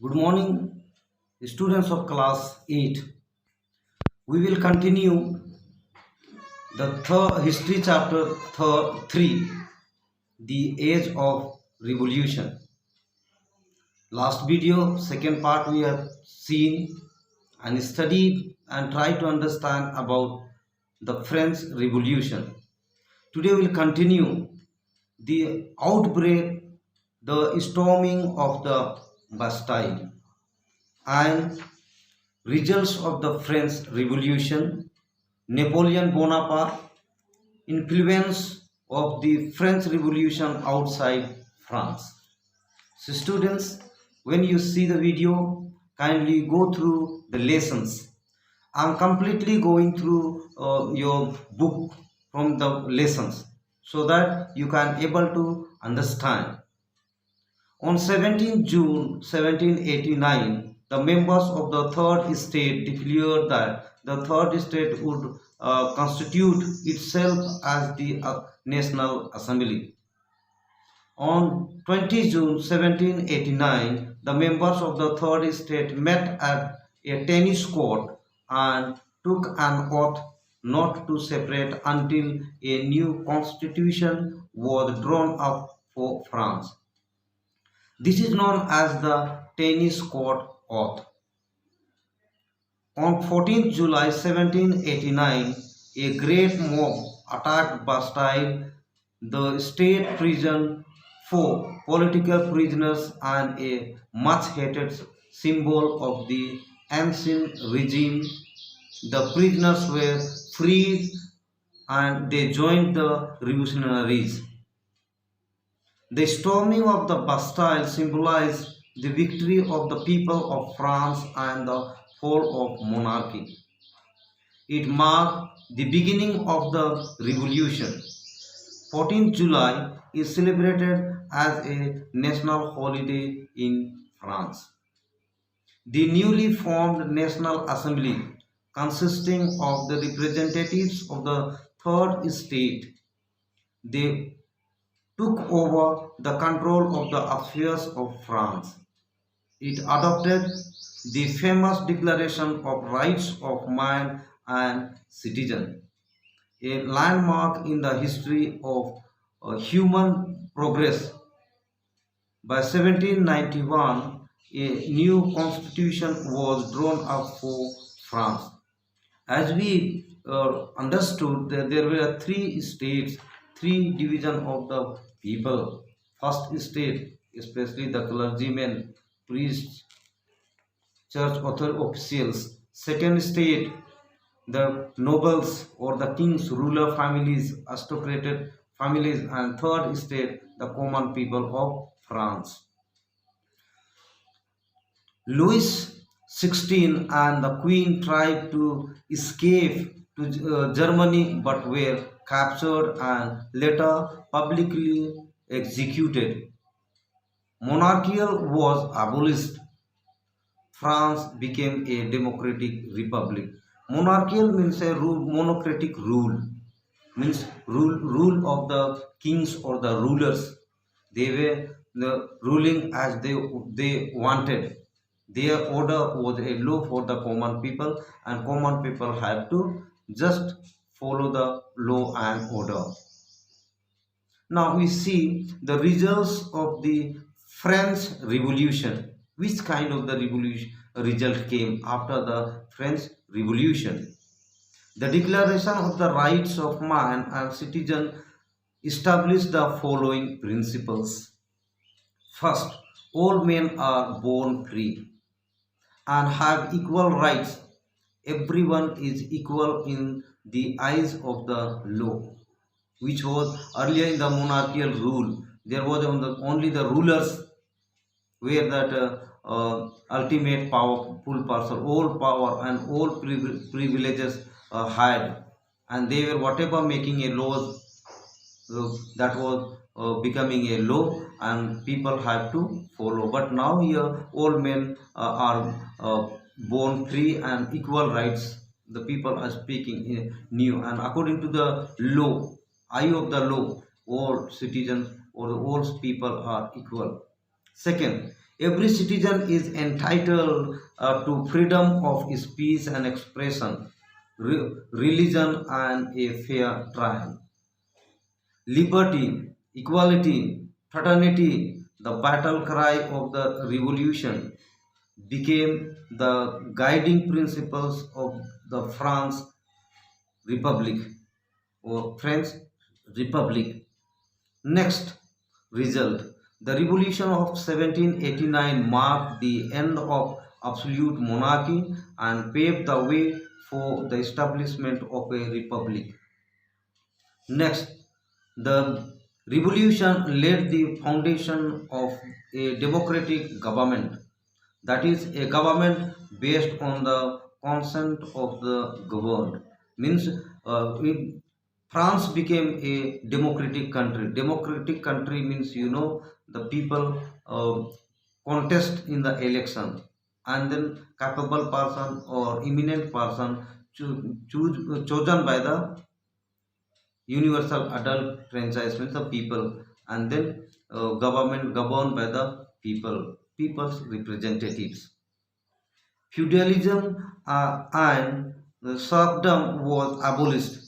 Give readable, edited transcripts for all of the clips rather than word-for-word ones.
Good morning, students of class 8. We will continue the third history chapter 3, the age of revolution. Last video, second part, we have seen and studied and tried to understand about the French Revolution. Today we will continue the outbreak, the storming of the Bastille, and results of the French Revolution, Napoleon Bonaparte, influence of the French Revolution outside France. So students, when you see the video, kindly go through the lessons. I'm completely going through your book from the lessons so that you can able to understand. On 17 June 1789, the members of the Third Estate declared that the Third Estate would constitute itself as the National Assembly. On 20 June 1789, the members of the Third Estate met at a tennis court and took an oath not to separate until a new constitution was drawn up for France. This is known as the tennis court oath. On 14 July 1789, a great mob attacked Bastille, the state prison for political prisoners and a much-hated symbol of the ancient regime. The prisoners were freed and they joined the revolutionaries. The storming of the Bastille symbolized the victory of the people of France and the fall of monarchy. It marked the beginning of the revolution. 14th July is celebrated as a national holiday in France. The newly formed National Assembly, consisting of the representatives of the Third Estate, they took over the control of the affairs of France. It adopted the famous Declaration of Rights of Man and Citizen, a landmark in the history of human progress. By 1791, a new constitution was drawn up for France. As we understood, that there were three states, three divisions of the people. First state, especially the clergymen, priests, church officials. Second state, the nobles or the kings, ruler families, aristocratic families, and third state, the common people of France. Louis XVI and the Queen tried to escape to Germany but were captured and later publicly executed. Monarchial was abolished. France became a democratic republic. Monarchical means a monocratic rule, means rule of the kings or the rulers. They were the ruling as they wanted. Their order was a law for the common people, and common people had to just follow the law and order. Now we see the results of the French Revolution. Which kind of the revolution result came after the French Revolution? The Declaration of the Rights of Man and Citizen established the following principles. First, all men are born free and have equal rights. Everyone is equal in the eyes of the law, which was earlier in the monarchical rule. There was only the rulers where that ultimate powerful person, all power and all privileges had, and they were whatever making a laws that was becoming a law and people have to follow. But now here all men are born free and equal rights. The people are speaking new, and according to the law, eye of the law, all citizens or all people are equal. Second, Every citizen is entitled to freedom of speech and expression, religion, and a fair trial. Liberty, equality, fraternity, the battle cry of the revolution, became the guiding principles of the France Republic or French Republic. Next result. The revolution of 1789 marked the end of absolute monarchy and paved the way for the establishment of a republic. Next, the revolution laid the foundation of a democratic government, that is a government based on the consent of the governed. Means France became a democratic country. Democratic country means the people contest in the election, and then capable person or eminent person chosen by the universal adult franchise means the people, and then government governed by the people's representatives. Feudalism and serfdom was abolished,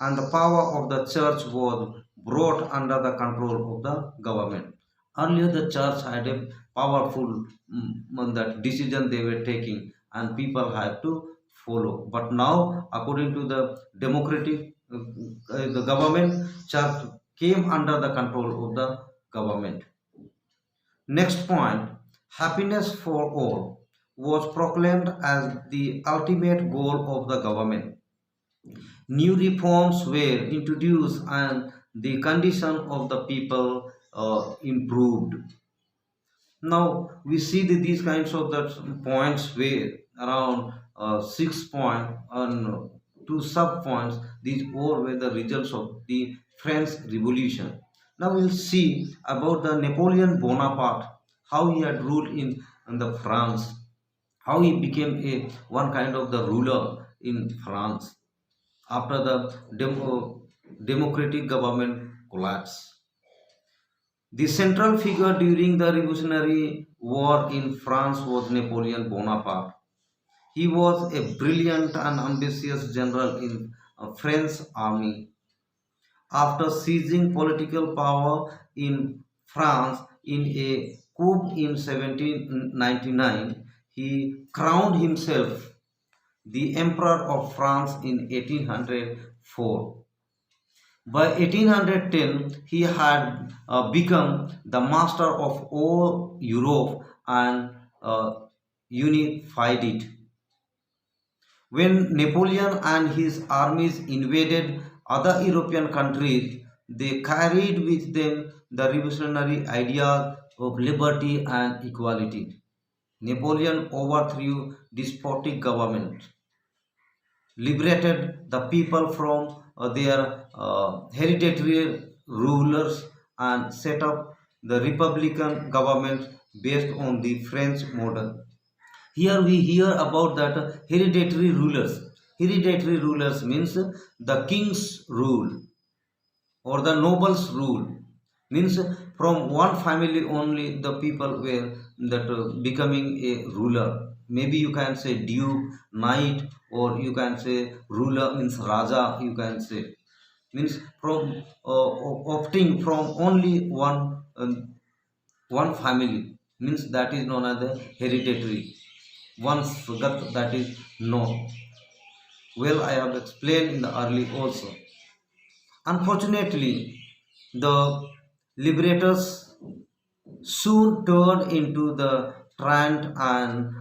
and the power of the church was brought under the control of the government. Earlier, the church had a powerful that decision they were taking, and people had to follow. But now, according to the democratic, the government, church came under the control of the government. Next point, happiness for all was proclaimed as the ultimate goal of the government. New reforms were introduced and the condition of the people improved. Now we see these kinds of that points were around 6 point and two sub points. These all were the results of the French Revolution. Now we'll see about the Napoleon Bonaparte, how he had ruled in the France, how he became a one kind of the ruler in France after the democratic government collapse. The central figure during the Revolutionary War in France was Napoleon Bonaparte. He was a brilliant and ambitious general in a French army. After seizing political power in France in a coup in 1799, he crowned himself the Emperor of France in 1804. By 1810, he had become the master of all Europe and unified it. When Napoleon and his armies invaded other European countries, they carried with them the revolutionary ideas of liberty and equality. Napoleon overthrew despotic government, liberated the people from their hereditary rulers, and set up the republican government based on the French model. Here we hear about that hereditary rulers. Hereditary rulers means the king's rule or the nobles rule, means from one family only the people were that becoming a ruler. Maybe you can say duke, knight, or you can say ruler means raja, you can say, means from opting from only one family, means that is known as the hereditary. Once that is known, well, I have explained in the early also. Unfortunately, the liberators soon turned into the tyrant and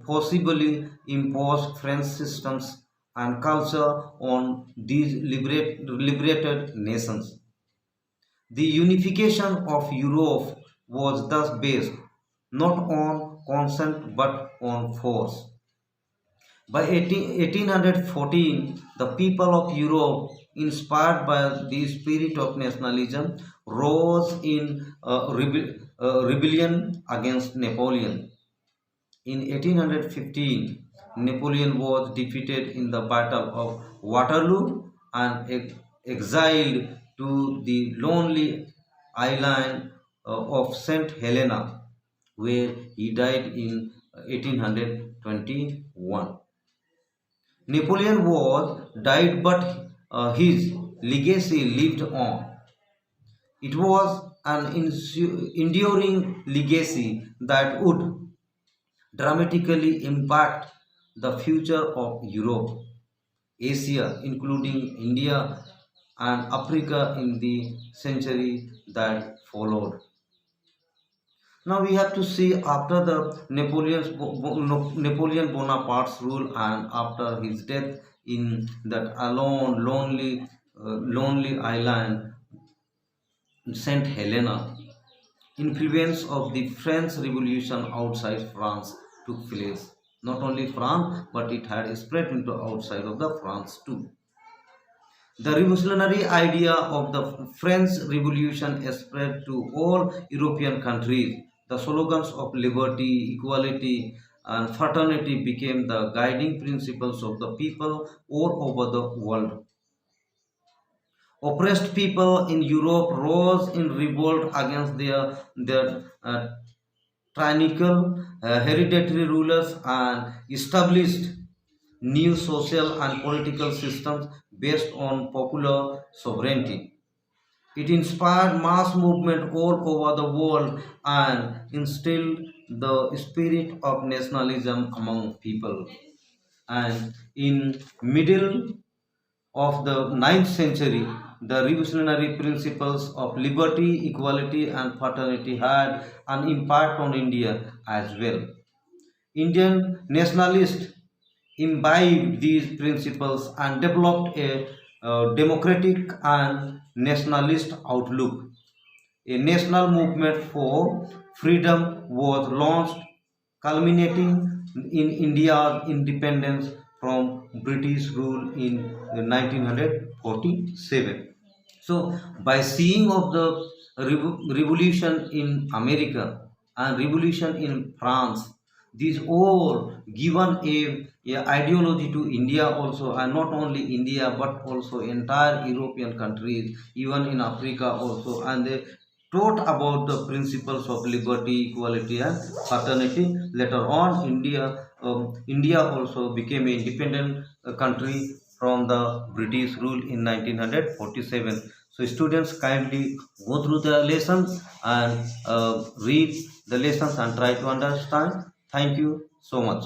possibly imposed French systems and culture on these liberated nations. The unification of Europe was thus based not on consent but on force. By 1814, the people of Europe, inspired by the spirit of nationalism, rose in rebellion against Napoleon. In 1815, Napoleon was defeated in the Battle of Waterloo and exiled to the lonely island of St. Helena. where he died in 1821. Napoleon was died, but his legacy lived on. It was an enduring legacy that would dramatically impact the future of Europe, Asia, including India and Africa in the century that followed. Now we have to see after the Napoleon Bonaparte's rule and after his death in that alone lonely island Saint Helena, influence of the French Revolution outside France took place. Not only France, but it had spread into outside of the France too. The revolutionary idea of the French Revolution spread to all European countries. The slogans of liberty, equality, and fraternity became the guiding principles of the people all over the world. Oppressed people in Europe rose in revolt against their tyrannical hereditary rulers and established new social and political systems based on popular sovereignty. It inspired mass movement all over the world and instilled the spirit of nationalism among people. And in middle of the ninth century, the revolutionary principles of liberty, equality, and fraternity had an impact on India as well. Indian nationalists imbibed these principles and developed a democratic and nationalist outlook. A national movement for freedom was launched, culminating in India's independence from British rule in 1947. So, by seeing of the revolution in America and revolution in France, these all given a ideology to India also, and not only India but also entire European countries, even in Africa also, and they taught about the principles of liberty, equality, and fraternity. Later on, India also became an independent country from the British rule in 1947. So students kindly go through the lessons and read the lessons and try to understand. Thank you so much.